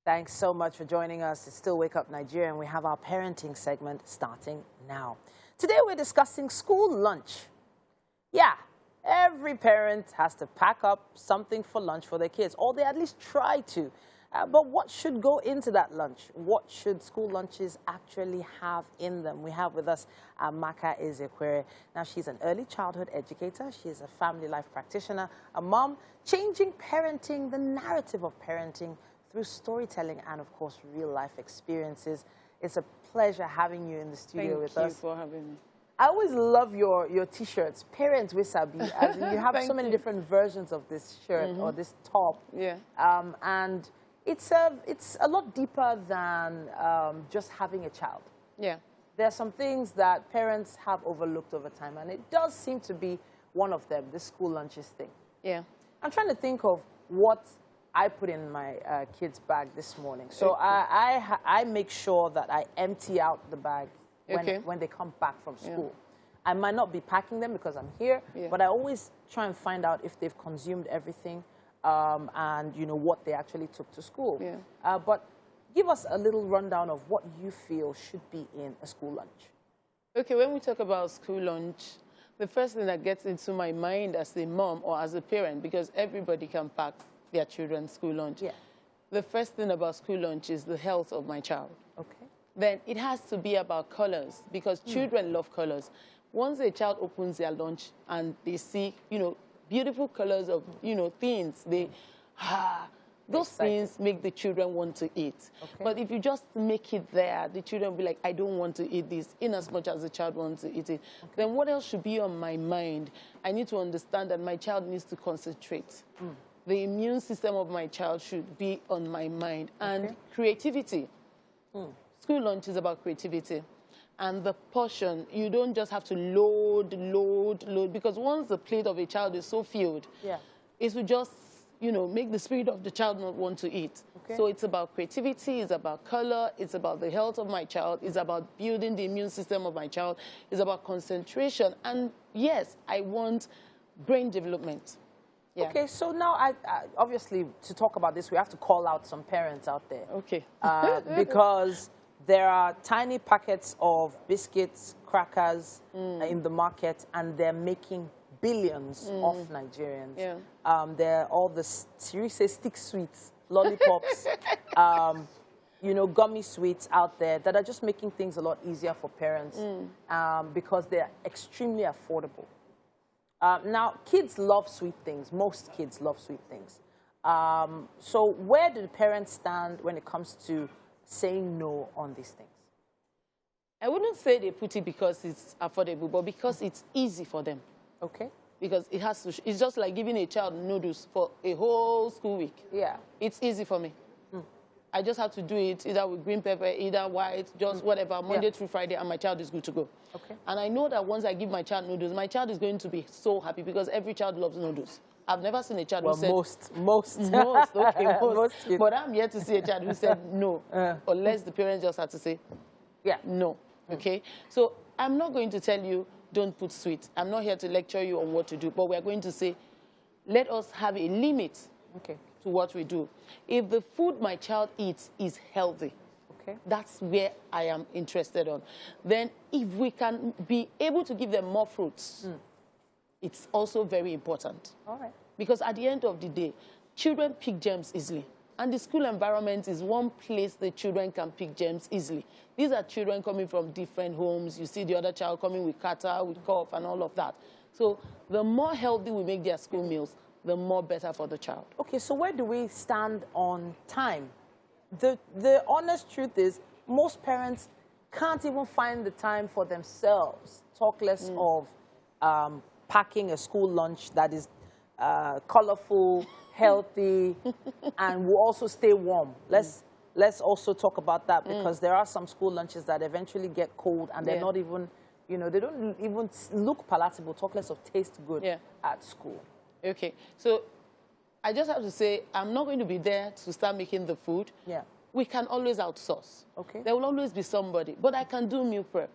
Thanks so much for joining us. It's still Wake Up Nigeria, and we have our parenting segment starting now. Today we're discussing school lunch. Yeah, every parent has to pack up something for lunch for their kids, or they at least try to. But what should go into that lunch? What should school lunches actually have in them? We have with us Amaka Ezekwere. Now, she's an early childhood educator. She's a family life practitioner, a mom, changing parenting, the narrative of parenting through storytelling and, of course, real-life experiences. It's a pleasure having you in the studio with us. Thank you for having me. I always love your T-shirts, Parents with Sabi. As in you have so many different versions of this shirt or this top. Yeah. And it's a lot deeper than just having a child. Yeah. There are some things that parents have overlooked over time, and it does seem to be one of them, the school lunches thing. Yeah. I'm trying to think of what I put in my kids' bag this morning. So I make sure that I empty out the bag when they come back from school. Yeah. I might not be packing them because I'm here, but I always try and find out if they've consumed everything and, you know, what they actually took to school. Yeah. But give us a little rundown of what you feel should be in a school lunch. Okay, when we talk about school lunch, the first thing that gets into my mind as a mom or as a parent, because everybody can pack their children's school lunch. Yeah. The first thing about school lunch is the health of my child. Okay. Then it has to be about colors, because children love colors. Once a child opens their lunch and they see, you know, beautiful colors of, you know, things, those things make the children want to eat. Okay. But if you just make it there, the children will be like, I don't want to eat this, in as much as the child wants to eat it. Okay. Then what else should be on my mind? I need to understand that my child needs to concentrate. The immune system of my child should be on my mind. And creativity. School lunch is about creativity. And the portion, you don't just have to load, because once the plate of a child is so filled, it will just, you know, make the spirit of the child not want to eat. Okay. So it's about creativity, it's about color, it's about the health of my child, it's about building the immune system of my child, it's about concentration. And yes, I want brain development. Yeah. Okay, so now, I obviously, to talk about this, we have to call out some parents out there. Okay. Because there are tiny packets of biscuits, crackers in the market, and they're making billions off Nigerians. Yeah. There are all the, you say, stick sweets, lollipops, you know, gummy sweets out there that are just making things a lot easier for parents because they're extremely affordable. Now, kids love sweet things. Most kids love sweet things. So where do the parents stand when it comes to saying no on these things? I wouldn't say they put it because it's affordable, but because it's easy for them. Okay. Because it has to, it's just like giving a child noodles for a whole school week. Yeah. It's easy for me. I just have to do it either with green pepper, either white, just whatever, Monday through Friday, and my child is good to go. Okay. And I know that once I give my child noodles, my child is going to be so happy because every child loves noodles. I've never seen a child who said... most. Okay, most. But I'm yet to see a child who said no, unless the parents just had to say, no, okay? So I'm not going to tell you, don't put sweet. I'm not here to lecture you on what to do, but we're going to say, let us have a limit to what we do. If the food my child eats is healthy, that's where I am interested on. Then if we can be able to give them more fruits, it's also very important. All right. Because at the end of the day, children pick germs easily. And the school environment is one place the children can pick germs easily. These are children coming from different homes. You see the other child coming with catarrh, with cough, and all of that. So the more healthy we make their school meals, the more better for the child. Okay, so where do we stand on time? The honest truth is most parents can't even find the time for themselves, talk less of packing a school lunch that is colorful, healthy, and will also stay warm. Let's also talk about that, because there are some school lunches that eventually get cold and they're not even, you know, they don't even look palatable, talk less of taste good at school. Okay, so I just have to say, I'm not going to be there to start making the food. Yeah. We can always outsource. Okay. There will always be somebody, but I can do meal prep.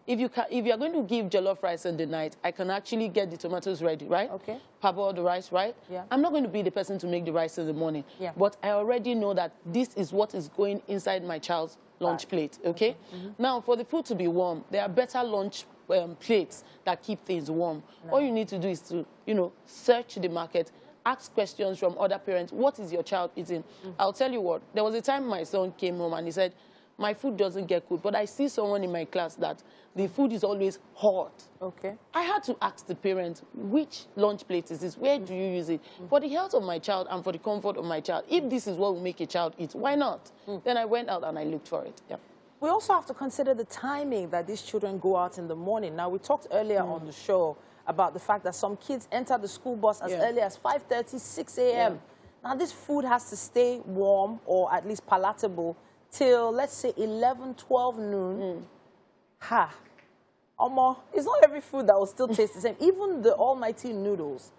If you're going to give jollof rice in the night, I can actually get the tomatoes ready, right? Okay. Parboil the rice, right? Yeah. I'm not going to be the person to make the rice in the morning. Yeah. But I already know that this is what is going inside my child's lunch plate, okay? Now, for the food to be warm, there are better lunch plates that keep things warm. All you need to do is to, search the market, ask questions from other parents. What is your child eating? I'll tell you what, there was a time my son came home and he said, my food doesn't get cooked, but I see someone in my class that the food is always hot. Okay. I had to ask the parents, which lunch plate is this? Where do you use it? For the health of my child and for the comfort of my child, if this is what will make a child eat, why not? Then I went out and I looked for it. Yeah. We We also have to consider the timing that these children go out in the morning. Now, we talked earlier on the show about the fact that some kids enter the school bus as early as 5:30, 6 a.m. Now, this food has to stay warm or at least palatable till, let's say, 11, 12 noon. It's not every food that will still taste the same. Even the almighty noodles,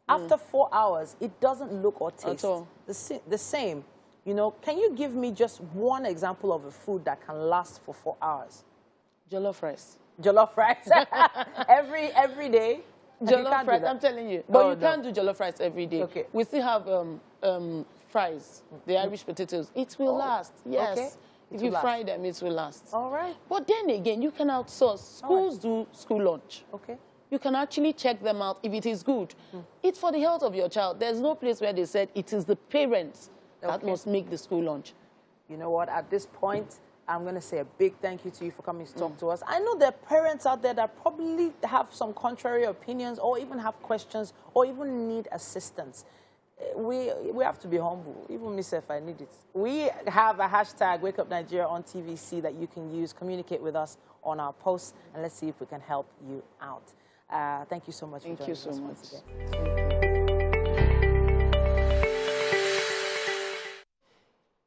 after 4 hours, it doesn't look or taste the same. Can you give me just one example of a food that can last for 4 hours? Jollof rice. Jollof rice? every day? Jollof rice, I'm telling you. But you can't do jollof rice every day. Okay. We still have fries, the Irish potatoes. It will last, yes. Okay. If you fry them, it will last. All right. But then again, you can outsource. Schools do school lunch. Okay. You can actually check them out if it is good. It's for the health of your child. There's no place where they said it is the parents that must make the school lunch. You know what? At this point, I'm going to say a big thank you to you for coming to talk to us. I know there are parents out there that probably have some contrary opinions or even have questions or even need assistance. We have to be humble. Even myself, I need it. We have a hashtag Wake Up Nigeria on TVC that you can use. Communicate with us on our posts, and let's see if we can help you out. Thank you so much for joining us once again.